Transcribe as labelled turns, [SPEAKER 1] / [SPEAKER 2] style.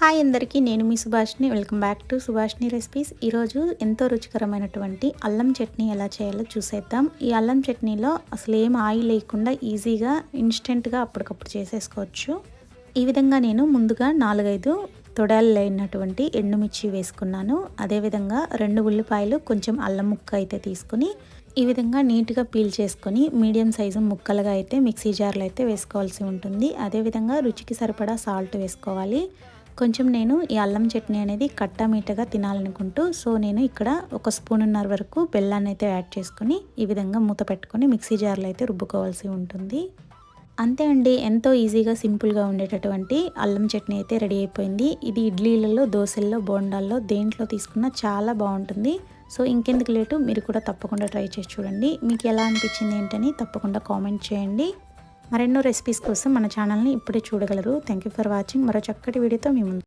[SPEAKER 1] Hi అందరికీ, నేను మీ Subhashini. Welcome back to Subhashini recipes. ఈరోజు ఎంతో రుచికరమైనటువంటి అల్లం చట్నీ ఎలా చేయాలో చూసేద్దాం. ఈ అల్లం చట్నీలో అసలు ఏం ఆయిల్ లేకుండా ఈజీగా ఇన్స్టెంట్గా అప్పటికప్పుడు చేసేసుకోవచ్చు. ఈ విధంగా నేను ముందుగా 4-5 తొడాలు అయినటువంటి ఎండుమిర్చి వేసుకున్నాను. అదేవిధంగా 2 ఉల్లిపాయలు, కొంచెం అల్లం ముక్క అయితే తీసుకుని ఈ విధంగా నీట్గా పీల్ చేసుకొని మీడియం సైజు ముక్కలుగా అయితే మిక్సీ జార్లో అయితే వేసుకోవాల్సి ఉంటుంది. అదేవిధంగా రుచికి సరిపడా సాల్ట్ వేసుకోవాలి. కొంచెం నేను ఈ అల్లం చట్నీ అనేది కట్టా మీటగా తినాలనుకుంటూ నేను ఇక్కడ 1 స్పూనున్నర వరకు బెల్లాన్ని అయితే యాడ్ చేసుకొని ఈ విధంగా మూత పెట్టుకొని మిక్సీ జార్లో అయితే రుబ్బుకోవాల్సి ఉంటుంది. అంతే అండి, ఎంతో ఈజీగా సింపుల్గా ఉండేటటువంటి అల్లం చట్నీ అయితే రెడీ అయిపోయింది. ఇది ఇడ్లీలలో, దోశల్లో, బోండాల్లో దేంట్లో తీసుకున్నా చాలా బాగుంటుంది. ఇంకెందుకు లేటు, మీరు కూడా తప్పకుండా ట్రై చేసి చూడండి. మీకు ఎలా అనిపించింది ఏంటని తప్పకుండా కామెంట్ చేయండి. మరెన్నో రెసిపీస్ కోసం మన ఛానల్ని ఇప్పుడే చూడగలరు. Thank you for watching. మరో చక్కటి వీడియోతో మీ ముందు